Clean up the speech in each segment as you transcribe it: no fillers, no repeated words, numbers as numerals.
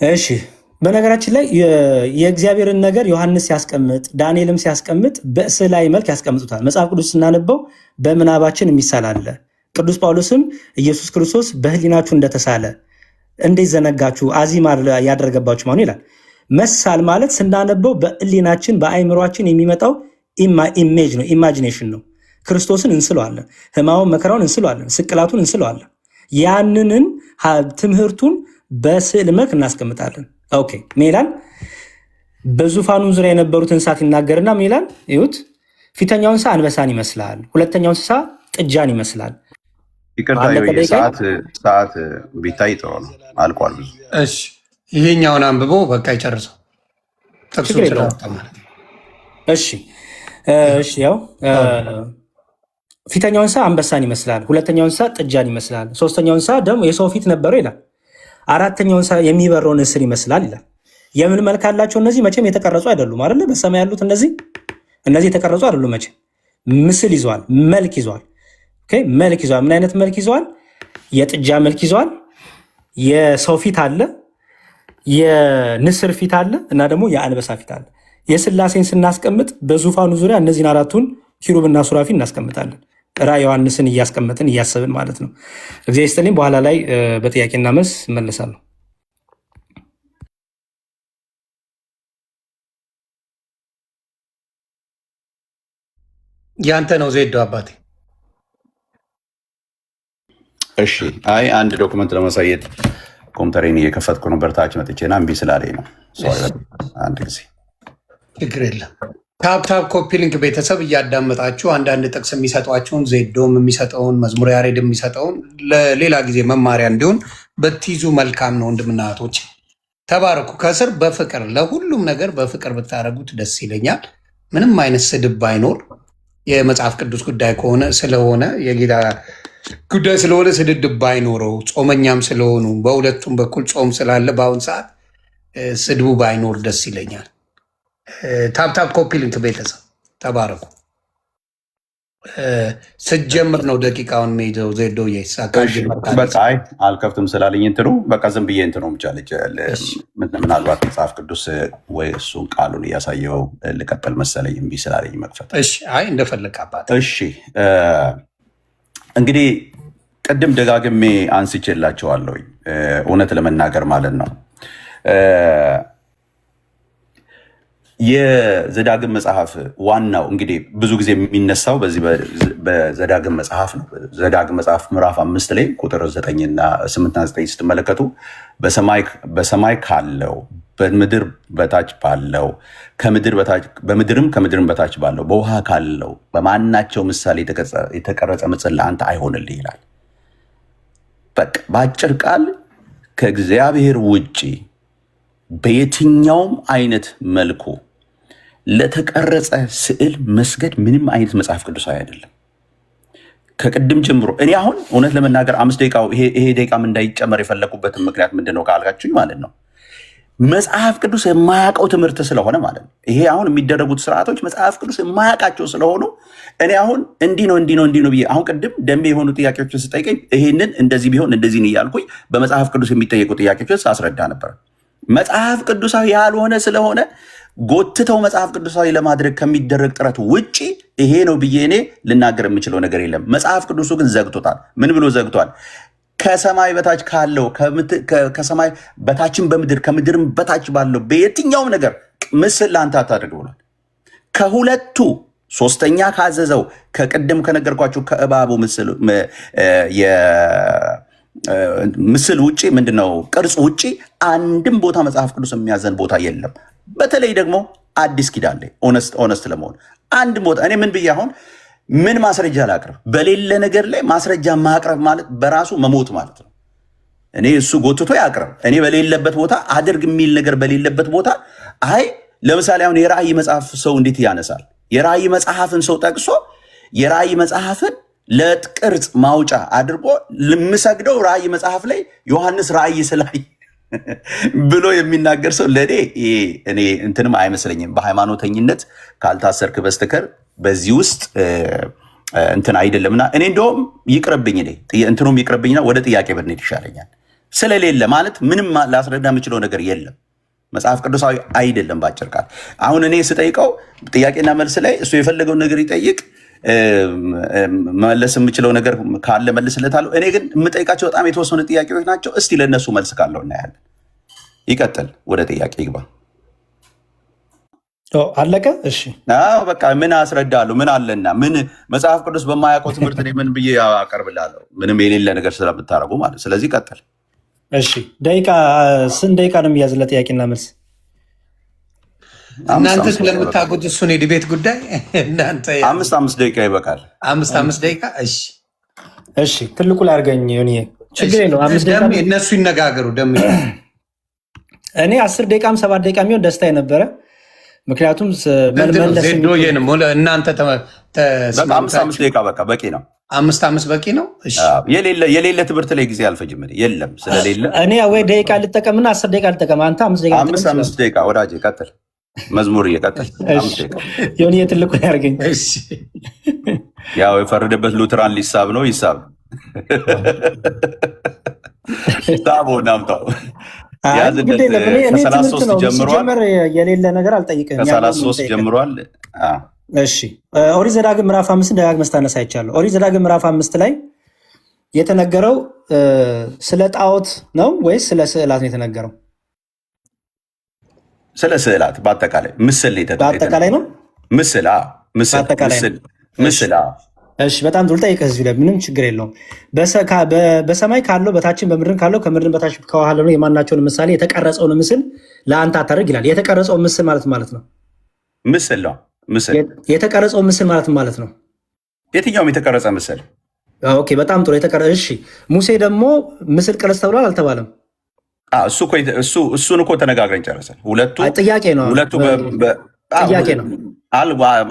እሺ በነገራችን ላይ የእግዚአብሔርን ነገር ዮሐንስ ሲያስቀምጥ ዳንኤልም ሲያስቀምጥ በስዕላዊ መልክ ያስቀምጡታል። መጽሐፍ ቅዱስ ስናነበው በምናባችን የሚሳል አለ። ቅዱስ ጳውሎስም ኢየሱስ ክርስቶስ በህሊናችሁ እንደተሳለ እንዴት ዘነጋችሁ አዚም ያደረገባችሁ ማኑ ይላል። መሳል ማለት ስናነበው በህሊናችን በአይምሯችን የሚመጣው ኢሜጅ ነው፣ ኢማጂኔሽን ነው። ክርስቶስን እንስለዋለን፣ ህማውን መከራውን እንስለዋለን፣ ስቅላቱን እንስለዋለን። ያንንን ትምህርቱን በስዕል መልክ እናስቀምጣለን። ኦኬ ሜላን በዙፋኑ ዙሪያ የነበሩት እንስሳት ይናገርና ሜላን ይሁት ፊተኛው እንስሳ አንበሳን ይመስላል፣ ሁለተኛው እንስሳ ጥጃን ይመስላል። ይቅርታ ሰዓት ቢታይ ጥሩ ነው፣ አልቋል ብዙ። እሺ ይሄኛውን አንብቦ በቃ ይጨርሰው ጥቅሱ ስለወጣ ማለት ነው። እሺ ያው ፊተኛው እንስሳ አንበሳን ይመስላል፣ ሁለተኛው እንስሳ ጥጃን ይመስላል፣ ሶስተኛው እንስሳ ደግሞ የሰው ፊት ነበረው ይላል፣ አራተኛው እንስሳ የሚበረውን ንስር ይመስላል ይላል። የምን መልክ አላቸው እነዚህ? መቼም የተቀረጹ አይደሉም አይደለ? በሰማይ ያሉት እነዚህ የተቀረጹ አይደሉም። መቼም ምስል ይዘዋል፣ መልክ ይዘዋል። ኦኬ መልክ ይዘዋል። ምን አይነት መልክ ይዘዋል? የጥጃ መልክ ይዘዋል፣ የሰው ፊት አለ፣ የንስር ፊት አለ እና ደግሞ የአንበሳ ፊት አለ። የስላሴን ስናስቀምጥ በዙፋኑ ዙሪያ እነዚህን አራቱን ኪሩብና ሱራፊ እናስቀምጣለን። ራዕየ ዮሐንስን እያስቀመጥን እያሰብን ማለት ነው። እግዚአብሔር ይስጥልኝ። በኋላ ላይ በጥያቄና መልስ እመለሳለሁ። ያንተ ነው ዜዶ አባቴ። እሺ አይ አንድ ዶክመንት ለማሳየት ኮምፒውተሬን እየከፈትኩ ነው። በርታች መጥቼና እምቢ ስላለኝ ነው። አንድ ጊዜ ችግር የለም። ታብታብ ኮፒ ሊንክ ቤተሰብ እያዳመጣችሁ አንዳንድ ጥቅስ የሚሰጧቸውን ዜዶም የሚሰጠውን መዝሙር ያሬድ የሚሰጠውን ለሌላ ጊዜ መማሪያ እንዲሆን በትይዙ መልካም ነው። ወንድምና እህቶች ተባረኩ። ከስር በፍቅር ለሁሉም ነገር በፍቅር ብታደርጉት ደስ ይለኛል። ምንም አይነት ስድብ ባይኖር የመጽሐፍ ቅዱስ ጉዳይ ከሆነ ስለሆነ የጌታ ጉዳይ ስለሆነ ስድብ ባይኖረው፣ ጾመኛም ስለሆኑ በሁለቱም በኩል ጾም ስላለ በአሁን ሰዓት ስድቡ ባይኖር ደስ ይለኛል። ታብታብ ኮፒ ሊንክ ቤተሰብ ተባረኩ። ስትጀምር ነው ደቂቃውን ሜይዘው ዜዶ በቃይ አልከፍትም ስላለኝ እንትኑ በቃ ዝም ብዬ እንትኑ ብቻለች። ምናልባት መጽሐፍ ቅዱስ ወይ እሱን ቃሉን እያሳየው ልቀጥል መሰለኝ እምቢ ስላለኝ መክፈት። አይ እንደፈለግ አባት። እሺ እንግዲህ ቅድም ደጋግሜ አንስቼላቸዋለሁኝ እውነት ለመናገር ማለት ነው። የዘዳግም መጽሐፍ ዋናው እንግዲህ ብዙ ጊዜ የሚነሳው በዚህ በዘዳግም መጽሐፍ ነው። ዘዳግም መጽሐፍ ምዕራፍ 5 ላይ ቁጥር 9 8 እና 9 ስትመለከቱ በሰማይ ካለው በምድር በታች ባለው ከምድርም በታች ባለው በውሃ ካለው በማናቸው ምሳሌ የተቀረጸ ምስል ለአንተ አይሆንልህ ይላል። በቃ በአጭር ቃል ከእግዚአብሔር ውጪ በየትኛውም አይነት መልኩ ለተቀረጸ ስዕል መስገድ ምንም አይነት መጽሐፍ ቅዱሳዊ አይደለም። ከቅድም ጀምሮ እኔ አሁን እውነት ለመናገር 5 ደቂቃው ይሄ ደቂቃም እንዳይጨመር የፈለኩበትን ምክንያት ምንድነው ካልካችሁኝ ማለት ነው መጽሐፍ ቅዱስ የማያውቀው ትምህርት ስለሆነ ማለት ነው። ይሄ አሁን የሚደረጉት ስርዓቶች መጽሐፍ ቅዱስ የማያውቃቸው ስለሆኑ እኔ አሁን እንዲህ ነው ብዬ አሁን ቅድም ደንቤ የሆኑ ጥያቄዎችን ስጠይቀኝ ይሄንን እንደዚህ ቢሆን እንደዚህ እያልኩኝ በመጽሐፍ ቅዱስ የሚጠየቁ ጥያቄዎችን ሳስረዳ ነበር። መጽሐፍ ቅዱሳዊ ያልሆነ ስለሆነ ጎትተው መጽሐፍ ቅዱሳዊ ለማድረግ ከሚደረግ ጥረት ውጪ ይሄ ነው ብዬ እኔ ልናገር የምችለው ነገር የለም። መጽሐፍ ቅዱሱ ግን ዘግቶታል። ምን ብሎ ዘግቷል? ከሰማይ በታች ካለው ከሰማይ በታችን በምድር ከምድርም በታች ባለው በየትኛውም ነገር ምስል ለአንተ አታድርግ ብሏል። ከሁለቱ ሶስተኛ ካዘዘው ከቅድም ከነገርኳችሁ ከእባቡ ምስል ውጪ ምንድነው ቅርጽ ውጪ አንድም ቦታ መጽሐፍ ቅዱስ የሚያዘን ቦታ የለም። በተለይ ደግሞ አዲስ ኪዳን ላይ ኦነስት ለመሆን አንድ ቦታ እኔ ምን ብዬ አሁን ምን ማስረጃ ላቅርብ? በሌለ ነገር ላይ ማስረጃ ማቅረብ ማለት በራሱ መሞት ማለት ነው። እኔ እሱ ጎትቶ ያቅርብ፣ እኔ በሌለበት ቦታ አድርግ የሚል ነገር በሌለበት ቦታ አይ ለምሳሌ አሁን የራእይ መጽሐፍ ሰው እንዴት ያነሳል? የራእይ መጽሐፍን ሰው ጠቅሶ የራእይ መጽሐፍን ለቅርጽ ማውጫ አድርጎ ልምሰግደው ራእይ መጽሐፍ ላይ ዮሐንስ ራእይ ስላይ ብሎ የሚናገር ሰው ለኔ እኔ እንትንም አይመስለኝም። በሃይማኖተኝነት ካልታሰርክ በስተከር በዚህ ውስጥ እንትን አይደለምና እኔ እንደውም ይቅርብኝ እንትኑም ይቅርብኝና ወደ ጥያቄ ብንሄድ ይሻለኛል። ስለሌለ ማለት ምንም ላስረዳ የምችለው ነገር የለም። መጽሐፍ ቅዱሳዊ አይደለም። በአጭር ቃል አሁን እኔ ስጠይቀው ጥያቄና መልስ ላይ እሱ የፈለገውን ነገር ይጠይቅ፣ መለስ የምችለው ነገር ካለ መልስለታለሁ። እኔ ግን የምጠይቃቸው በጣም የተወሰኑ ጥያቄዎች ናቸው። እስቲ ለእነሱ መልስ ካለው እናያለን። ይቀጥል፣ ወደ ጥያቄ ይግባ። አለቀ። እሺ በቃ ምን አስረዳለሁ? ምን አለና ምን መጽሐፍ ቅዱስ በማያውቀው ትምህርት ምን ብዬ አቀርብላለሁ? ምንም የሌለ ነገር ስለምታደርጉ ማለት። ስለዚህ ቀጥል። እሺ ደቂቃ ስንት ደቂቃ ነው የሚያዝለት ጥያቄና መልስ? እናንተ ስለምታውቁት እሱን የዲቤት ጉዳይ እናንተ 5 ደቂቃ ይበቃል። 5 ደቂቃ። እሺ ትልቁ ላይ አድርገኝ ሆኔ ችግር ነው። 5 ደቂቃ እነሱ ይነጋገሩ። ደም እኔ 10 ደቂቃም 7 ደቂቃ የሚሆን ደስታ የነበረ ምክንያቱም እናንተ 5 ደቂቃ በቃ በቂ ነው። 5 በቂ ነው። የሌለ ትምህርት ላይ ጊዜ አልፈጅም የለም ስለሌለ እኔ ወይ ደቂቃ ልጠቀምና 10 ደቂቃ ልጠቀም። አንተ 5 ደቂቃ ወዳጅ ቀጥል። መዝሙር እየቀጥል ሆን ትልቁ ያርገኝ። ያው የፈረደበት ሉትራን ሊሳብ ነው ይሳብ ሳቦ ናምታው ከ33 ጀምሯል። የሌለ ነገር አልጠይቅም። ከ33 ጀምሯል። እሺ ኦሪት ዘዳግም ምዕራፍ 5 ደጋግመህ ስታነሳ አይቻለሁ። ኦሪት ዘዳግም ምዕራፍ 5 ላይ የተነገረው ስለ ጣዖት ነው ወይስ ስለ ስዕላት ነው የተነገረው? ስለ ስዕላት በአጠቃላይ ምስል በአጠቃላይ ነው። ምስል እሺ በጣም ጥሩ ጠይቀህ እዚሁ ላይ ምንም ችግር የለውም። በሰማይ ካለው በታችን በምድርን ካለው ከምድርን በታች ከውሃ ነው የማናቸውን ምሳሌ የተቀረጸውን ምስል ለአንተ አታደርግ ይላል። የተቀረጸውን ምስል ማለት ነው ምስል ነው። ምስል የተቀረጸው ምስል ማለት ነው። የትኛውም የተቀረጸ ምስል። ኦኬ በጣም ጥሩ እሺ ሙሴ ደግሞ ምስል ቅረጽ ተብሏል አልተባለም? እሱን እኮ ተነጋግረን ጨረሰን። ሁለቱ ጥያቄ ነው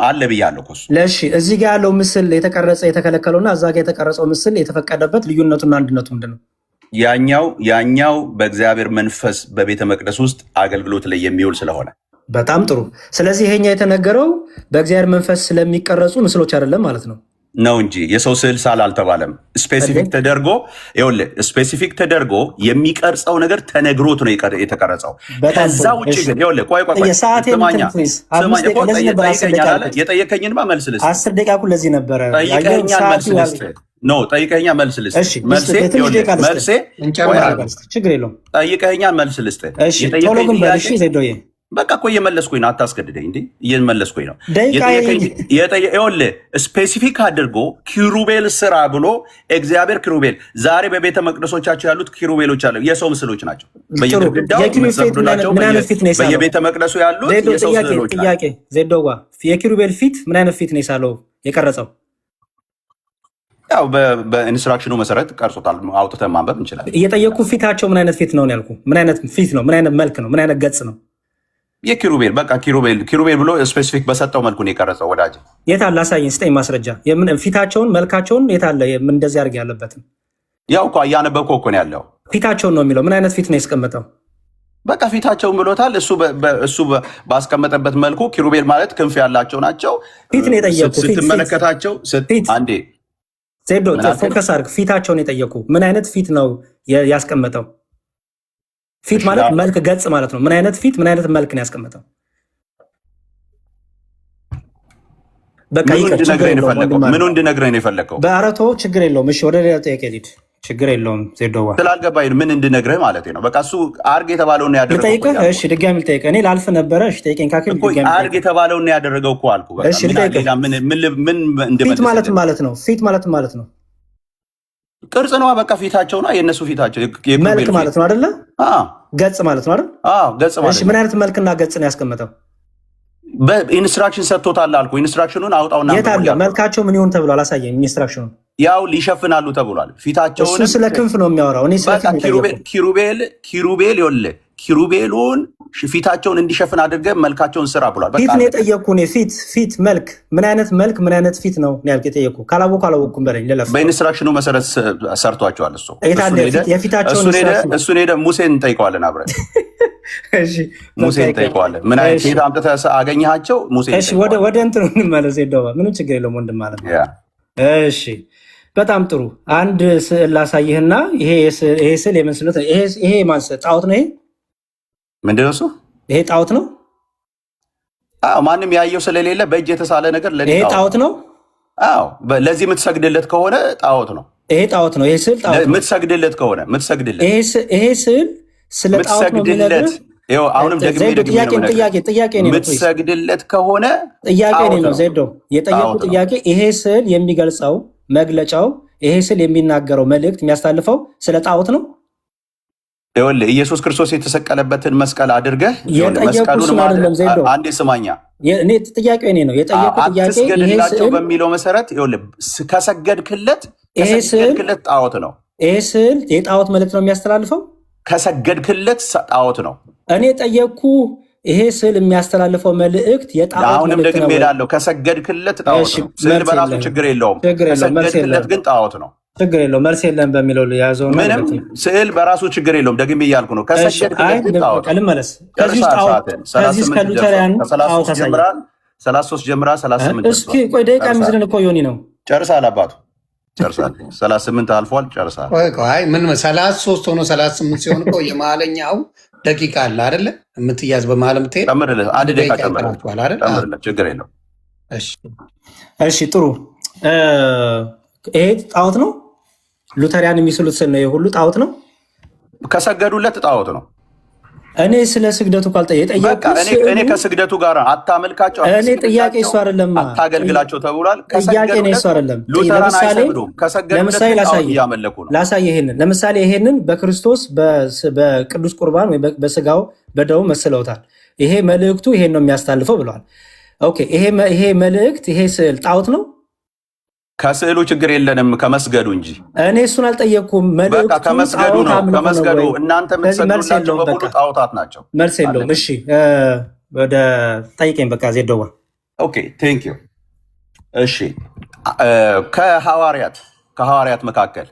አለ ብያለሁ እኮ እሱ። ለእሺ እዚህ ጋር ያለው ምስል የተቀረጸ የተከለከለውና እዛ ጋር የተቀረጸው ምስል የተፈቀደበት ልዩነቱና አንድነቱ ምንድን ነው? ያኛው በእግዚአብሔር መንፈስ በቤተ መቅደስ ውስጥ አገልግሎት ላይ የሚውል ስለሆነ በጣም ጥሩ። ስለዚህ ይሄኛ የተነገረው በእግዚአብሔር መንፈስ ስለሚቀረጹ ምስሎች አይደለም ማለት ነው እንጂ የሰው ስዕል ሳል አልተባለም። ስፔሲፊክ ተደርጎ የሚቀርጸው ነገር ተነግሮት ነው የተቀረጸው። ከዛ ውጭ ግን የጠየቀኝንማ መልስ ልስጥ። 10 ደቂቃ እኮ ለዚህ ነበረ። ጠይቀኸኛል፣ መልስ ልስጥ። ችግር የለውም። ጠይቀኸኛል፣ መልስ ልስጥ። ቶሎ ግን በልሽ ዜዶዬ በቃ እኮ እየመለስኩኝ ነው። አታስገድደኝ እንዴ! እየመለስኩኝ ነው። ስፔሲፊክ አድርጎ ኪሩቤል ስራ ብሎ እግዚአብሔር ኪሩቤል፣ ዛሬ በቤተ መቅደሶቻቸው ያሉት ኪሩቤሎች አሉ፣ የሰው ምስሎች ናቸው። በየግድግዳው ናቸው። በየቤተ መቅደሱ ያሉት የሰው ምስሎች ናቸው። ዜዶዋ የኪሩቤል ፊት ምን አይነት ፊት ነው የሳለው የቀረጸው? ያው በኢንስትራክሽኑ መሰረት ቀርጾታል። አውጥተን ማንበብ እንችላለን። እየጠየቁ ፊታቸው ምን አይነት ፊት ነው ያልኩ። ምን አይነት ፊት ነው? ምን አይነት መልክ ነው? ምን አይነት ገጽ ነው? የኪሩቤል በቃ ኪሩቤል ብሎ ስፔሲፊክ በሰጠው መልኩ ነው የቀረጸው። ወዳጅ የታለ? አሳየኝ፣ ስጠኝ ማስረጃ። ፊታቸውን መልካቸውን የታለ? እንደዚህ አድርግ ያለበትን ያው እኮ እያነበብከው እኮ ነው ያለው። ፊታቸውን ነው የሚለው። ምን አይነት ፊት ነው ያስቀመጠው? በቃ ፊታቸውን ብሎታል። እሱ ባስቀመጠበት መልኩ ኪሩቤል ማለት ክንፍ ያላቸው ናቸው። ፊት ነው የጠየቁ። ስትመለከታቸው አንዴ ዜዶ ፎከስ አድርግ። ፊታቸውን የጠየቁ ምን አይነት ፊት ነው ያስቀመጠው? ፊት ማለት መልክ ገጽ ማለት ነው። ምን አይነት ፊት ምን አይነት መልክ ነው ያስቀመጠው? በቃ ምኑ እንድነግረኝ ነው የፈለከው? በአረቶ ችግር የለውም። እሺ ወደ ሌላ ጥያቄ ሊድ ችግር የለውም። ዜዶዋ ስላልገባኝ ምን እንድነግረህ ማለት ነው። በቃ እሱ አርግ የተባለውን ያደረገው ልጠይቅህ። እሺ ድጋሚ ልጠይቅህ። እኔ ላልፍ ነበረ። እሺ ጠይቀኝ ካክል ድጋሚ አርግ የተባለውን ያደረገው እኮ አልኩ። በቃ እሺ ልጠይቅህ። ፊት ማለት ነው። ፊት ማለት ነው ቅርጽ ነው። በቃ ፊታቸው ነው የእነሱ ፊታቸው መልክ ማለት ነው አይደለ? ገጽ ማለት ነው አይደል? ገጽ ማለት ነው። ምን አይነት መልክና ገጽ ነው ያስቀመጠው? በኢንስትራክሽን ሰጥቶታል አልኩ። ኢንስትራክሽኑን አውጣውና የት አለ? መልካቸው ምን ይሆን ተብሏል? አሳየኝ ኢንስትራክሽኑን። ያው ሊሸፍናሉ ተብሏል። ፊታቸውን እሱ ስለ ክንፍ ነው የሚያወራው። እኔ ስለ ኪሩቤል ይኸውልህ፣ ኪሩቤሉን ፊታቸውን እንዲሸፍን አድርገህ መልካቸውን ስራ ብሏል። ፊት ነው የጠየኩህ እኔ። ፊት መልክ ምን አይነት ፊት ነው ያልክ የጠየኩህ? ካላወኩ አላወኩም በለኝ። በኢንስትራክሽኑ መሰረት ሰርቷቸዋል። እሱን ሄደህ ሙሴን እንጠይቀዋለን አብረን። ሙሴን እንጠይቀዋለን። ምን አይነት ፊት አምጥተህ አገኘሃቸው? ሙሴን ወደ እንትኑ እንመለስ። ምንም ችግር የለውም ወንድም ማለት ነው። እሺ በጣም ጥሩ። አንድ ስዕል ላሳይህና ይሄ ስዕል የምን ስዕል ነው? ይሄ ማን ስዕል? ጣዖት ነው ይሄ? ምንድን ነው እሱ? ይሄ ጣዖት ነው? አዎ፣ ማንም ያየው ስለሌለ በእጅ የተሳለ ነገር ይሄ ጣዖት ነው? አዎ፣ ለዚህ የምትሰግድለት ከሆነ ጣዖት ነው። ይሄ ጣዖት ነው። ይሄ ስዕል ጣዖት ነው። የምትሰግድለት ከሆነ የምትሰግድለት ይሄ ስዕል ስለ ጣዖት ነው የሚነግርህ። ይኸው አሁንም ደግሜ ጥያቄ ነው የምትሰግድለት ከሆነ ጥያቄ ነው ዜዶ የጠየቁ ጥያቄ። ይሄ ስዕል የሚገልጸው መግለጫው፣ ይሄ ስዕል የሚናገረው መልእክት የሚያስተላልፈው ስለ ጣዖት ነው። ይኸውልህ ኢየሱስ ክርስቶስ የተሰቀለበትን መስቀል አድርገህ መስቀሉን አንዴ ስማኛ፣ ጥያቄ እኔ ነው የጠየቁ ጥያቄ። አትስገድላቸው በሚለው መሰረት ይኸውልህ ከሰገድክለት ጣዖት ነው። ይሄ ስዕል የጣዖት መልእክት ነው የሚያስተላልፈው። ከሰገድክለት ጣዖት ነው። እኔ ጠየቅኩ። ይሄ ስዕል የሚያስተላልፈው መልእክት የጣዖት አሁንም ደግሜ እሄዳለሁ። ከሰገድክለት ጣዖት ነው። ስዕል በራሱ ችግር የለውም። ከሰገድክለት ግን ጣዖት ነው። ችግር የለውም። መልስ የለም በሚለው ያዘው ነው። ምንም ስዕል በራሱ ችግር የለውም። ደግሜ እያልኩ ነው። ከሰገድክለት ግን ጣዖት ነው። ልመለስ። ከዚህ ከሉተሪያን ጣዖት ጀምራል። 33 ጀምራ 38 እስኪ ቆይ ደቂቃ የሚዝልን እኮ ዮኒ ነው። ጨርሳል አባቱ ጨርሳል። 38 አልፏል። ጨርሳል። ቆይ ምን 33 ሆኖ 38 ሲሆን እኮ የመሀለኛው ደቂቃ አለ አይደለ? የምትያዝ በመሀል የምትሄድ ጨምርልህ። አንድ ደቂቃ ጨምርልህ። ችግር የለው። እሺ ጥሩ። ይሄ ጣዖት ነው። ሉተሪያን የሚስሉት ስል ነው። ሁሉ ጣዖት ነው። ከሰገዱለት ጣዖት ነው። እኔ ስለ ስግደቱ እኔ ከስግደቱ ጋር አታመልካቸው። እኔ ጥያቄ እሱ አይደለም፣ አታገልግላቸው ተብሏል። ጥያቄ ነው እሱ አይደለም። ለምሳሌ ላሳይ። ለምሳሌ ይሄንን በክርስቶስ በቅዱስ ቁርባን ወይ በስጋው በደሙ መስለውታል። ይሄ መልእክቱ ይሄን ነው የሚያስተላልፈው ብለዋል። ኦኬ፣ ይሄ መልእክት ይሄ ስዕል ጣዖት ነው። ከስዕሉ ችግር የለንም ከመስገዱ እንጂ። እኔ እሱን አልጠየቅኩም። ከመስገዱ ነው። ከመስገዱ እናንተ የምትሰግዱላቸው በሙሉ ጣዖታት ናቸው። መልስ የለውም። እሺ ወደ ጠይቀኝ። በቃ ዜደዋ ኦኬ ቴንክ ዩ። እሺ ከሐዋርያት መካከል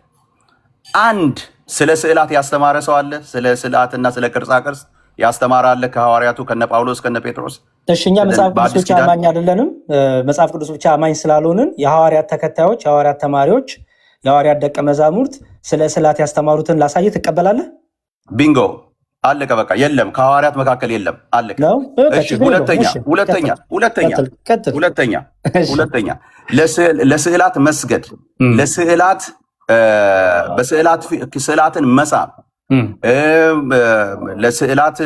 አንድ ስለ ስዕላት ያስተማረ ሰው አለ? ስለ ስዕላትና ስለ ቅርጻ ቅርጽ ያስተማረ አለ ከሐዋርያቱ ከነ ጳውሎስ ከነ ጴጥሮስ? እሺ እኛ መጽሐፍ ቅዱስ ብቻ አማኝ አይደለንም። መጽሐፍ ቅዱስ ብቻ አማኝ ስላልሆንን የሐዋርያት ተከታዮች፣ የሐዋርያት ተማሪዎች፣ የሐዋርያት ደቀ መዛሙርት ስለ ስዕላት ያስተማሩትን ላሳይ ትቀበላለህ? ቢንጎ አለቀ በቃ። የለም ከሐዋርያት መካከል የለም። አለቀ። እሺ ሁለተኛ ለስዕላት መስገድ፣ ስዕላትን መሳም፣ ለስዕላት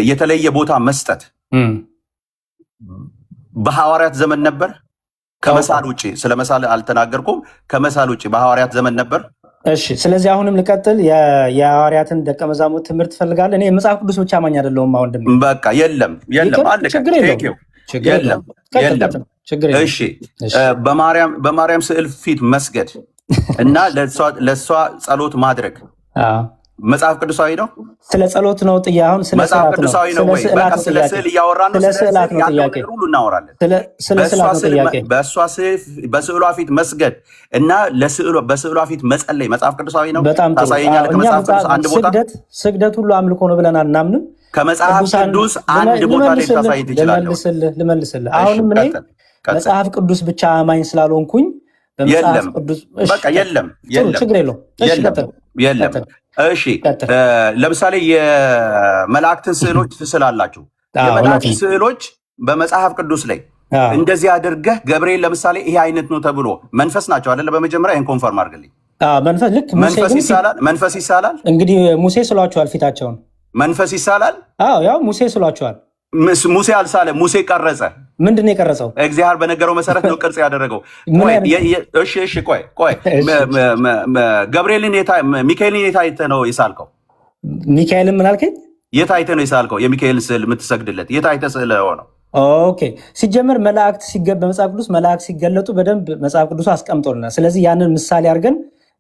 የተለየ ቦታ መስጠት በሐዋርያት ዘመን ነበር። ከመሳል ውጭ ስለ መሳል አልተናገርኩም። ከመሳል ውጭ በሐዋርያት ዘመን ነበር። እሺ ስለዚህ አሁንም ልቀጥል። የሐዋርያትን ደቀ መዛሙርት ትምህርት ፈልጋለህ? እኔ መጽሐፍ ቅዱስ ብቻ አማኝ አይደለሁም። አሁን በቃ የለም አለቀ። እሺ በማርያም ስዕል ፊት መስገድ እና ለእሷ ጸሎት ማድረግ መጽሐፍ ቅዱሳዊ ነው? ስለ ጸሎት ነው ጥያቄ። አሁን ስለ መጽሐፍ ቅዱሳዊ ነው ወይ? በቃ ስለ ስዕል እያወራን ነው። ስለ ስዕላት ነው ጥያቄ። ሁሉ እናወራለን። በስዕሏ ፊት መስገድ እና በስዕሏ ፊት መጸለይ መጽሐፍ ቅዱሳዊ ነው? ታሳየኛለህ? ከመጽሐፍ ቅዱስ አንድ ቦታ ስግደት ሁሉ አምልኮ ነው ብለን አናምንም። ከመጽሐፍ ቅዱስ አንድ ቦታ ላይ ታሳይ ትችላለህ? ልመልስልህ። አሁንም እኔ መጽሐፍ ቅዱስ ብቻ አማኝ ስላልሆንኩኝ የለም በቃ የለም። እሺ ለምሳሌ የመላእክትን ስዕሎች ትስላላችሁ። የመላእክት ስዕሎች በመጽሐፍ ቅዱስ ላይ እንደዚህ አድርገህ ገብርኤል ለምሳሌ ይሄ አይነት ነው ተብሎ መንፈስ ናቸው አይደለ? በመጀመሪያ ይሄን ኮንፈርም አድርግልኝ። መንፈስ ይሳላል። እንግዲህ ሙሴ ስሏቸዋል ፊታቸውን። መንፈስ ይሳላል። ያው ሙሴ ስሏቸዋል። ሙሴ አልሳለም። ሙሴ ቀረጸ። ምንድን ነው የቀረጸው? እግዚአብሔር በነገረው መሰረት ነው ቅርጽ ያደረገው። እሺ ቆይ ገብርኤልን ሚካኤልን የት አይተህ ነው የሳልከው? ሚካኤልን ምን አልከኝ? የት አይተህ ነው የሳልከው? የሚካኤልን ስዕል የምትሰግድለት የት አይተህ ስዕል ሆነው? ኦኬ ሲጀመር መላእክት በመጽሐፍ ቅዱስ መላእክት ሲገለጡ በደንብ መጽሐፍ ቅዱስ አስቀምጦልናል። ስለዚህ ያንን ምሳሌ አድርገን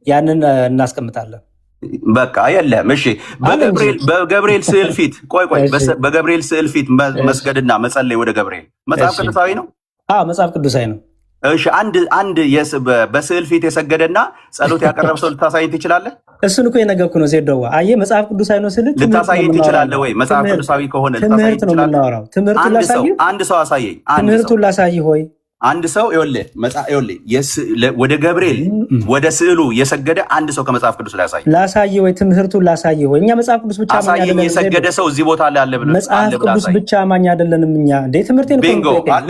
ያንን እናስቀምጣለን። በቃ የለም። እሺ በገብርኤል ስዕል ፊት በገብርኤል ስዕል ፊት መስገድና መጸለይ ወደ ገብርኤል መጽሐፍ ቅዱሳዊ ነው? መጽሐፍ ቅዱሳዊ ነው። እሺ አንድ በስዕል ፊት የሰገደና ጸሎት ያቀረበ ሰው ልታሳየኝ ትችላለህ? እሱን እኮ የነገርኩ ነው ዜዶዋ። አየህ መጽሐፍ ቅዱሳዊ ነው ስል ልታሳየኝ ትችላለህ ወይ? መጽሐፍ ቅዱሳዊ ከሆነ ትምህርት ነው የምናወራው። አንድ ሰው አሳየኝ። ትምህርቱን ላሳይህ ሆይ አንድ ሰው ይኸውልህ ወደ ገብርኤል ወደ ስዕሉ የሰገደ አንድ ሰው ከመጽሐፍ ቅዱስ ላይ ላሳየ ወይ ትምህርቱን ላሳየ ወይ። እኛ መጽሐፍ ቅዱስ ብቻ ማኛ አይደለም። የሰገደ ሰው እዚህ ቦታ ላይ አለ ብለህ መጽሐፍ ቅዱስ ብቻ ማኛ አይደለንም እኛ። እንዴ ትምህርቴን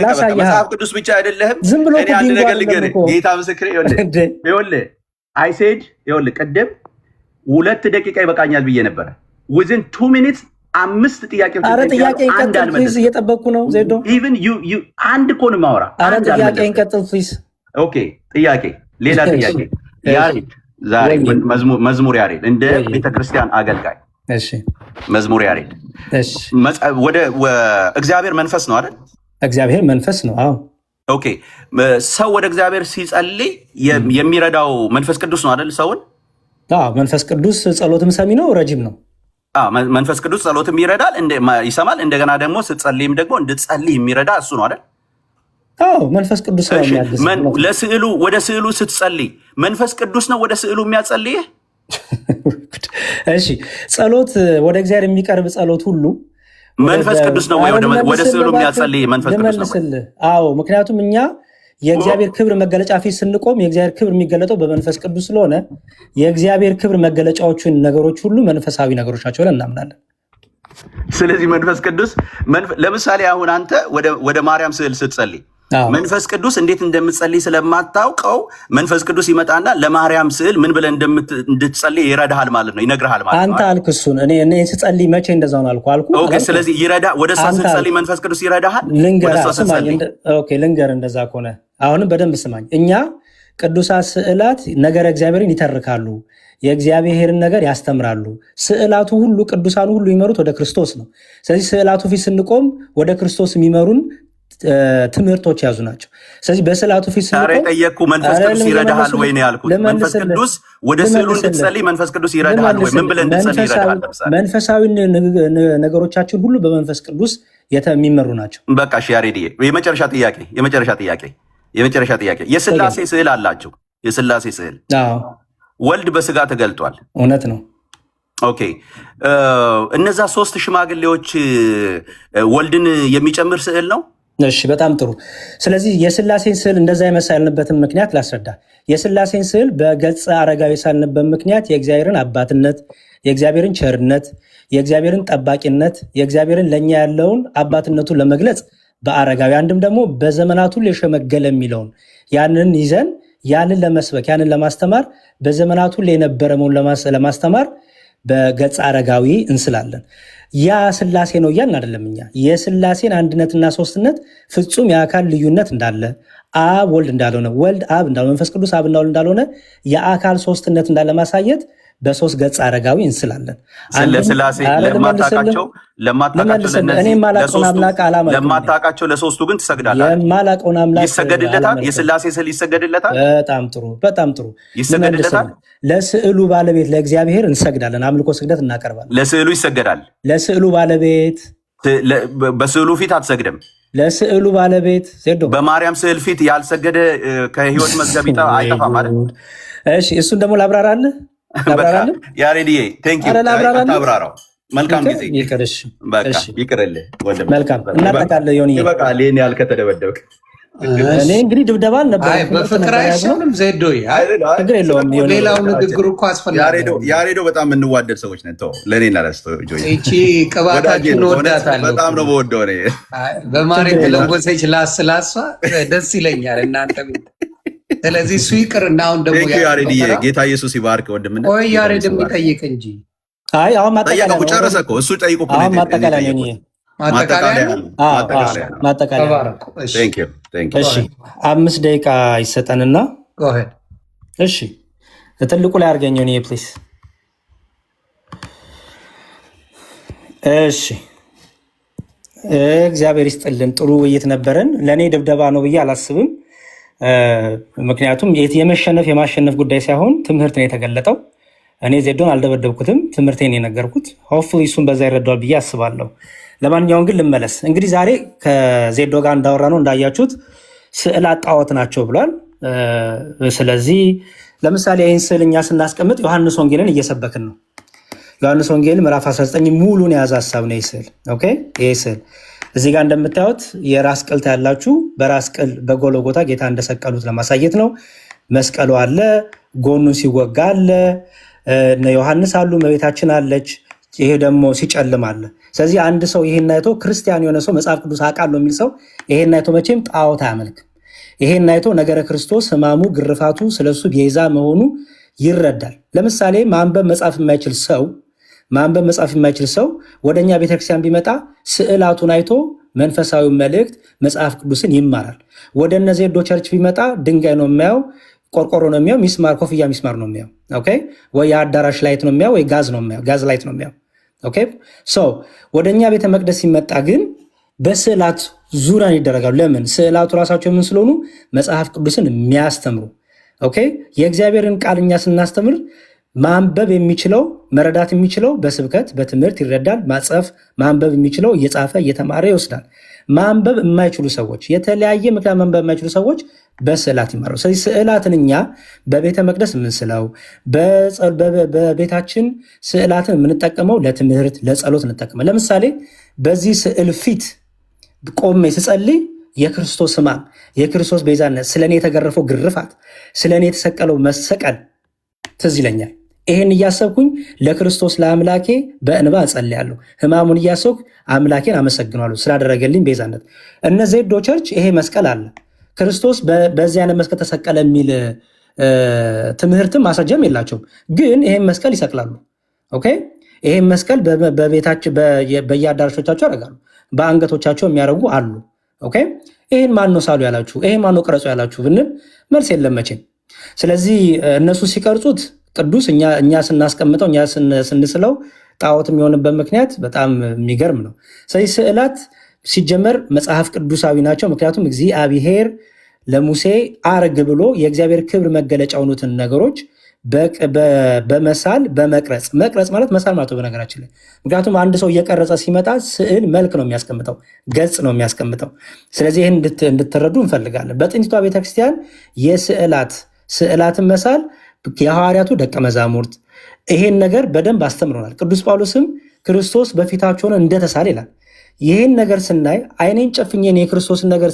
ላሳየ። መጽሐፍ ቅዱስ ብቻ አይደለም። እኔ አንድ ነገር ልንገርህ፣ ጌታ ምስክሬ። ይኸውልህ አይ ሴድ ቅድም 2 ደቂቃ ይበቃኛል ብዬ ነበረ። ዊዝን 2 ሚኒትስ 5 ጥያቄዎች። አረ ጥያቄ እንቀጥል ፕሊዝ፣ እየጠበቅኩ ነው ዜዶ። ኢቭን አንድ እኮ ነው የማወራ። አረ ጥያቄ እንቀጥል ፕሊዝ። ኦኬ ጥያቄ፣ ሌላ ጥያቄ። ያሬድ ዛሬ መዝሙር ያሬድ እንደ ቤተክርስቲያን አገልጋይ፣ እሺ መዝሙር ያሬድ፣ እሺ ወደ እግዚአብሔር መንፈስ ነው አይደል? እግዚአብሔር መንፈስ ነው። አዎ ኦኬ። ሰው ወደ እግዚአብሔር ሲጸልይ የሚረዳው መንፈስ ቅዱስ ነው አይደል? ሰውን መንፈስ ቅዱስ ጸሎትም ሰሚ ነው፣ ረጅም ነው። መንፈስ ቅዱስ ጸሎትም ይረዳል፣ ይሰማል። እንደገና ደግሞ ስትጸልይም ደግሞ እንድትጸልይ የሚረዳ እሱ ነው አይደል? መንፈስ ቅዱስ ነው። ለስዕሉ ወደ ስዕሉ ስትጸልይ መንፈስ ቅዱስ ነው ወደ ስዕሉ የሚያጸልይህ? እሺ ጸሎት፣ ወደ እግዚአብሔር የሚቀርብ ጸሎት ሁሉ መንፈስ ቅዱስ ነው ወይ ወደ ስዕሉ የሚያጸልይ መንፈስ ቅዱስ ነው? አዎ፣ ምክንያቱም እኛ የእግዚአብሔር ክብር መገለጫ ፊት ስንቆም የእግዚአብሔር ክብር የሚገለጠው በመንፈስ ቅዱስ ስለሆነ የእግዚአብሔር ክብር መገለጫዎችን ነገሮች ሁሉ መንፈሳዊ ነገሮች ናቸው ብለን እናምናለን። ስለዚህ መንፈስ ቅዱስ ለምሳሌ አሁን አንተ ወደ ማርያም ስዕል ስትጸልይ መንፈስ ቅዱስ እንዴት እንደምትጸልይ ስለማታውቀው መንፈስ ቅዱስ ይመጣና ለማርያም ስዕል ምን ብለህ እንድትጸልይ ይረዳሃል ማለት ነው፣ ይነግርሃል ማለት ነው። አንተ አልክ እሱን። እኔ ስጸልይ መቼ እንደዛው ነው አልኩ። ኦኬ። ስለዚህ ወደ እሷ ስትጸልይ መንፈስ ቅዱስ ይረዳሃል። ልንገር እንደዛ ከሆነ አሁንም በደንብ ስማኝ። እኛ ቅዱሳት ስዕላት ነገረ እግዚአብሔርን ይተርካሉ፣ የእግዚአብሔርን ነገር ያስተምራሉ። ስዕላቱ ሁሉ ቅዱሳኑ ሁሉ የሚመሩት ወደ ክርስቶስ ነው። ስለዚህ ስዕላቱ ፊት ስንቆም ወደ ክርስቶስ የሚመሩን ትምህርቶች ያዙ ናቸው። ስለዚህ በስዕላቱ ፊት ስንቆም ጠየቅኩ፣ መንፈስ ቅዱስ ይረዳሃል ወይ ነው ያልኩት። መንፈስ ቅዱስ ወደ ስዕሉ እንድትጸልይ መንፈስ ቅዱስ ይረዳሃል ወይ? ምን ብለህ እንድትጸልይ ይረዳሃል? መንፈሳዊ ነገሮቻችን ሁሉ በመንፈስ ቅዱስ የሚመሩ ናቸው። በቃ እሺ ያሬድዬ፣ የመጨረሻ ጥያቄ የስላሴ ስዕል አላቸው። የስላሴ ስዕል ወልድ በስጋ ተገልጧል። እውነት ነው። ኦኬ። እነዛ 3 ሽማግሌዎች ወልድን የሚጨምር ስዕል ነው? እሺ በጣም ጥሩ። ስለዚህ የስላሴን ስዕል እንደዛ የመሳልንበትን ምክንያት ላስረዳ። የስላሴን ስዕል በገጸ አረጋዊ የሳልንበት ምክንያት የእግዚአብሔርን አባትነት፣ የእግዚአብሔርን ቸርነት፣ የእግዚአብሔርን ጠባቂነት፣ የእግዚአብሔርን ለእኛ ያለውን አባትነቱን ለመግለጽ በአረጋዊ አንድም ደግሞ በዘመናቱ የሸመገለ የሚለውን ያንን ይዘን ያንን ለመስበክ ያንን ለማስተማር በዘመናቱ የነበረ መሆኑን ለማስተማር በገጸ አረጋዊ እንስላለን። ያ ስላሴ ነው እያልን አይደለም። እኛ የስላሴን አንድነትና ሶስትነት ፍጹም የአካል ልዩነት እንዳለ አብ ወልድ እንዳልሆነ፣ ወልድ አብ እንዳልሆነ፣ መንፈስ ቅዱስ አብ እንዳልሆነ እንዳልሆነ የአካል ሶስትነት እንዳለ ማሳየት በ3 ገጸ አረጋዊ እንስላለን። ለስላሴ ለማታውቃቸው ለሶስቱ ግን ትሰግዳለህ። የማላውቀውን አምላክ ይሰገድለታል። የስላሴ ስዕል ይሰገድለታል። በጣም ጥሩ ይሰገድለታል። ለስዕሉ ባለቤት ለእግዚአብሔር እንሰግዳለን። አምልኮ ስግደት እናቀርባለን። ለስዕሉ ይሰገዳል። ለስዕሉ ባለቤት በስዕሉ ፊት አትሰግድም። ለስዕሉ ባለቤት ዜዶ በማርያም ስዕል ፊት ያልሰገደ ከህይወት መዝገብ አይጠፋም ማለት። እሺ እሱን ደግሞ ላብራራልህ። ያሬድዬ ታብራራው። መልካም ጊዜ። ይቅርልህ ወንድም። መልካም እናጠቃለን። ሆን ይበቃል። ይህን ያህል ከተደበደብክ እኔ እንግዲህ ድብደባ አልነበረ። በፍቅር አይሻልም ዜዶ? ችግር የለውም። ሌላው ንግግሩ እኮ አስፈላጊ። ያሬዶ በጣም የምንዋደድ ሰዎች ነን። ለእኔ ላረስቶ ይቺ ቅባታችን ወዳታለሁ። በጣም ነው በወደው። በማር የተለወሰች ላስላሷ ደስ ይለኛል እናንተ ቤት። ስለዚህ እሱ ይቅር እና አሁን ደግሞ ያሬድዬ ጌታ ኢየሱስ ይባርክ ወንድምነት። ቆይ ያሬድ የሚጠይቅ እንጂ አሁን ማጠቃለያ ነው። ጨረሰ እኮ እሱ ጠይቁ። ማጠቃለያ ነው። እሺ 5 ደቂቃ ይሰጠንና እሺ ትልቁ ላይ አድርገኘው እኔ ፕሊስ። እሺ እግዚአብሔር ይስጥልን። ጥሩ ውይይት ነበረን። ለእኔ ድብደባ ነው ብዬ አላስብም። ምክንያቱም የመሸነፍ የማሸነፍ ጉዳይ ሳይሆን ትምህርት ነው የተገለጠው። እኔ ዜዶን አልደበደብኩትም፣ ትምህርቴን የነገርኩት። ሆፕፉሊ እሱን በዛ ይረዳዋል ብዬ አስባለሁ። ለማንኛውም ግን ልመለስ። እንግዲህ ዛሬ ከዜዶ ጋር እንዳወራ ነው እንዳያችሁት ስዕላት ጣዖት ናቸው ብሏል። ስለዚህ ለምሳሌ ይህን ስዕል እኛ ስናስቀምጥ ዮሐንስ ወንጌልን እየሰበክን ነው። ዮሐንስ ወንጌል ምዕራፍ 19 ሙሉን የያዘ ሀሳብ ነው ይህ ስዕል። ይህ ስዕል እዚህ ጋር እንደምታዩት የራስ ቅል ታያላችሁ። በራስ ቅል በጎልጎታ ጌታ እንደሰቀሉት ለማሳየት ነው። መስቀሉ አለ፣ ጎኑን ሲወጋ አለ፣ እነ ዮሐንስ አሉ፣ እመቤታችን አለች። ይሄ ደግሞ ሲጨልም አለ። ስለዚህ አንድ ሰው ይሄን አይቶ ክርስቲያን የሆነ ሰው መጽሐፍ ቅዱስ አውቃለሁ የሚል ሰው ይሄን አይቶ መቼም ጣዖት አያመልክም። ይሄን አይቶ ነገረ ክርስቶስ ሕማሙ፣ ግርፋቱ ስለሱ ቤዛ መሆኑ ይረዳል። ለምሳሌ ማንበብ መጻፍ የማይችል ሰው ወደኛ ቤተክርስቲያን ቢመጣ ስዕላቱን አይቶ መንፈሳዊ መልእክት መጽሐፍ ቅዱስን ይማራል። ወደ እነ ዜዶ ቸርች ቢመጣ ድንጋይ ነው የሚያው፣ ቆርቆሮ ነው የሚያው፣ ሚስማር ኮፍያ ሚስማር ነው የሚያው። ኦኬ ወይ የአዳራሽ ላይት ነው የሚያው፣ ወይ ጋዝ ነው የሚያው፣ ጋዝ ላይት ነው የሚያው። ኦኬ ሶ ወደኛ ቤተ መቅደስ ሲመጣ ግን በስዕላት ዙሪያን ይደረጋሉ። ለምን? ስዕላቱ ራሳቸው ምን ስለሆኑ መጽሐፍ ቅዱስን የሚያስተምሩ። ኦኬ የእግዚአብሔርን ቃል እኛ ስናስተምር ማንበብ የሚችለው መረዳት የሚችለው በስብከት በትምህርት ይረዳል። ማጽፍ ማንበብ የሚችለው እየጻፈ እየተማረ ይወስዳል። ማንበብ የማይችሉ ሰዎች የተለያየ ምክንያት ማንበብ የማይችሉ ሰዎች በስዕላት ይማሩ። ስለዚህ ስዕላትን እኛ በቤተ መቅደስ የምንስለው በቤታችን ስዕላትን የምንጠቀመው ለትምህርት ለጸሎት እንጠቀመው። ለምሳሌ በዚህ ስዕል ፊት ቆሜ ስጸልይ የክርስቶስ ሕማም የክርስቶስ ቤዛነት ስለኔ የተገረፈው ግርፋት ስለኔ የተሰቀለው መሰቀል ትዝ ይለኛል። ይሄን እያሰብኩኝ ለክርስቶስ ለአምላኬ በእንባ እጸልያለሁ። ሕማሙን እያሰብኩ አምላኬን አመሰግናለሁ ስላደረገልኝ ቤዛነት። እነ ዜዶ ቸርች ይሄ መስቀል አለ። ክርስቶስ በዚህ አይነት መስቀል ተሰቀለ የሚል ትምህርትም ማስረጃም የላቸውም፣ ግን ይሄን መስቀል ይሰቅላሉ። ኦኬ ይሄን መስቀል በቤታቸው በየአዳራሾቻቸው ያደርጋሉ። በአንገቶቻቸው የሚያደርጉ አሉ። ኦኬ ይሄን ማን ነው ሳሉ ያላችሁ፣ ይሄን ማን ነው ቅረጹ ያላችሁ ብንል መልስ የለም መቼም። ስለዚህ እነሱ ሲቀርጹት ቅዱስ፣ እኛ ስናስቀምጠው እኛ ስንስለው ጣዖት የሚሆንበት ምክንያት በጣም የሚገርም ነው። ስለዚህ ስዕላት ሲጀመር መጽሐፍ ቅዱሳዊ ናቸው። ምክንያቱም እግዚአብሔር ለሙሴ አርግ ብሎ የእግዚአብሔር ክብር መገለጫ የሆኑትን ነገሮች በመሳል በመቅረጽ መቅረጽ ማለት መሳል ማለት በነገራችን ላይ ምክንያቱም አንድ ሰው እየቀረጸ ሲመጣ ስዕል መልክ ነው የሚያስቀምጠው፣ ገጽ ነው የሚያስቀምጠው። ስለዚህ ይህን እንድትረዱ እንፈልጋለን። በጥንቲቷ ቤተክርስቲያን ስዕላትን መሳል የሐዋርያቱ ደቀ መዛሙርት ይሄን ነገር በደንብ አስተምሮናል። ቅዱስ ጳውሎስም ክርስቶስ በፊታቸው ሆኖ እንደተሳለ ይላል። ይህን ነገር ስናይ አይኔን ጨፍኜን የክርስቶስን ነገር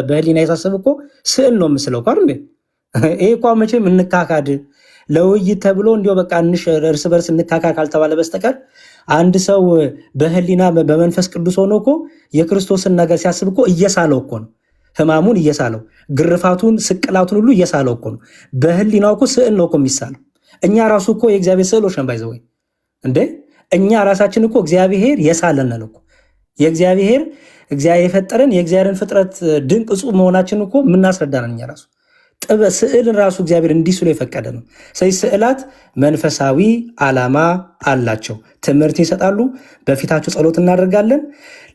በህሊና የሳሰብ እኮ ስዕል ነው የምስለው እኮ አይደል? ይሄ እኮ መቼም እንካካድ ለውይይት ተብሎ እንዲሁ በቃ እርስ በርስ እንካካ ካልተባለ በስተቀር አንድ ሰው በህሊና በመንፈስ ቅዱስ ሆኖ እኮ የክርስቶስን ነገር ሲያስብ እኮ እየሳለው እኮ ነው። ሕማሙን እየሳለው ግርፋቱን፣ ስቅላቱን ሁሉ እየሳለው እኮ ነው። በህሊናው እኮ ስዕል ነው እኮ የሚሳለው። እኛ ራሱ እኮ የእግዚአብሔር ስዕሎች ነን። ባይዘወይ እንዴ እኛ ራሳችን እኮ እግዚአብሔር የሳለን ነው እኮ እግዚአብሔር የፈጠረን የእግዚአብሔርን ፍጥረት ድንቅ እጹብ መሆናችን እኮ የምናስረዳነን እኛ ራሱ ስዕልን ራሱ እግዚአብሔር እንዲስሉ የፈቀደ ነው። ስለዚህ ስዕላት መንፈሳዊ ዓላማ አላቸው፣ ትምህርት ይሰጣሉ። በፊታቸው ጸሎት እናደርጋለን።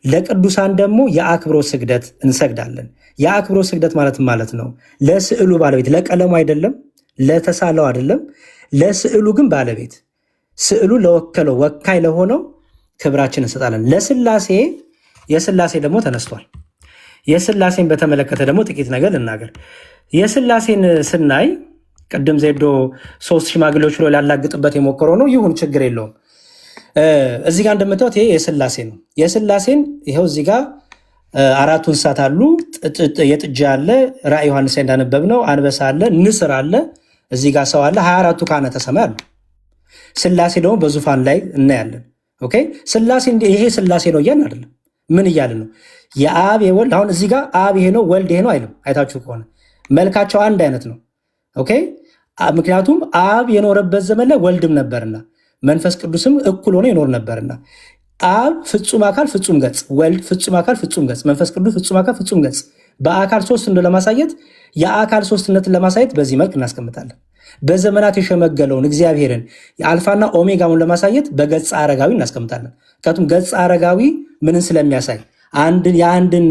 ለቅዱሳን ደግሞ የአክብሮት ስግደት እንሰግዳለን። የአክብሮት ስግደት ማለት ነው ለስዕሉ ባለቤት፣ ለቀለሙ አይደለም፣ ለተሳለው አይደለም፣ ለስዕሉ ግን ባለቤት፣ ስዕሉ ለወከለው ወካይ ለሆነው ክብራችን እንሰጣለን። የስላሴ ደግሞ ተነስቷል። የስላሴን በተመለከተ ደግሞ ጥቂት ነገር ልናገር። የስላሴን ስናይ ቅድም ዜዶ 3 ሽማግሌዎች ብሎ ሊያላግጥበት የሞከረው ነው። ይሁን ችግር የለውም። እዚህ ጋር እንደምታዩት ይሄ የስላሴ ነው። የስላሴን ይኸው እዚህ ጋር 4 እንስሳት አሉ። የጥጃ አለ፣ ራዕየ ዮሐንስ ላይ እንዳነበብነው አንበሳ አለ፣ ንስር አለ፣ እዚህ ጋር ሰው አለ። 24ቱ ካህናተ ሰማይ አሉ። ስላሴ ደግሞ በዙፋን ላይ እናያለን። ኦኬ ስላሴ ይሄ ስላሴ ነው እያልን አይደለም። ምን እያልን ነው? የአብ የወልድ አሁን እዚህ ጋር አብ ይሄ ነው ወልድ ይሄ ነው አይልም። አይታችሁ ከሆነ መልካቸው አንድ አይነት ነው። ኦኬ ምክንያቱም አብ የኖረበት ዘመን ላይ ወልድም ነበርና መንፈስ ቅዱስም እኩል ሆኖ ይኖር ነበርና አብ ፍጹም አካል ፍጹም ገጽ፣ ወልድ ፍጹም አካል ፍጹም ገጽ፣ መንፈስ ቅዱስ ፍጹም አካል ፍጹም ገጽ በአካል ሶስት እንደሆነ ለማሳየት የአካል ሶስትነትን ለማሳየት በዚህ መልክ እናስቀምጣለን። በዘመናት የሸመገለውን እግዚአብሔርን የአልፋና ኦሜጋውን ለማሳየት በገጸ አረጋዊ እናስቀምጣለን። ምክንያቱም ገጸ አረጋዊ ምንን ስለሚያሳይ የአንድን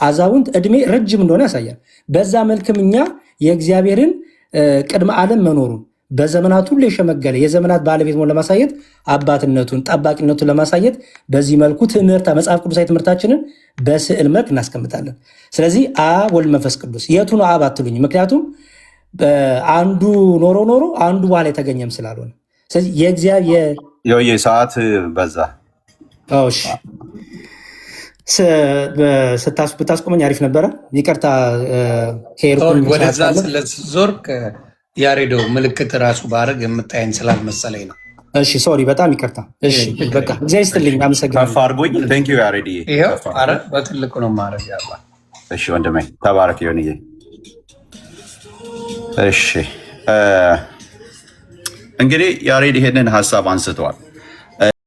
አዛውንት ዕድሜ ረጅም እንደሆነ ያሳያል። በዛ መልክም እኛ የእግዚአብሔርን ቅድመ ዓለም መኖሩን በዘመናት ሁሉ የሸመገለ የዘመናት ባለቤት መሆኑን ለማሳየት አባትነቱን ጠባቂነቱን ለማሳየት በዚህ መልኩ መጽሐፍ ቅዱሳዊ ትምህርታችንን በስዕል መልክ እናስቀምጣለን። ስለዚህ አብ ወልድ መንፈስ ቅዱስ የቱ ነው አብ አትሉኝ። ምክንያቱም አንዱ ኖሮ አንዱ በኋላ የተገኘም ስላልሆነ ስለዚህ የእግዚአብሔር ሰዓት በዛ። እሺ ብታስቆመኝ አሪፍ ነበረ። ይቅርታ ከሄድኩኝ ወደዛ ስለዞርክ ያሬዶ ምልክት ራሱ ባረግ የምታየን ስላልመሰለኝ ነው። እሺ ሶሪ፣ በጣም ይቅርታ። እሺ በቃ እግዚአብሔር ይስጥልኝ፣ አመሰግናለሁ። ከፍ አድርጎኝ። ቴንክ ዩ ያሬድ። ይሄው አረ በትልቁ ነው ማድረግ ያባ። እሺ ወንድሜ ተባረክ ይሁንዬ። እሺ እንግዲህ ያሬድ ይሄንን ሀሳብ አንስተዋል።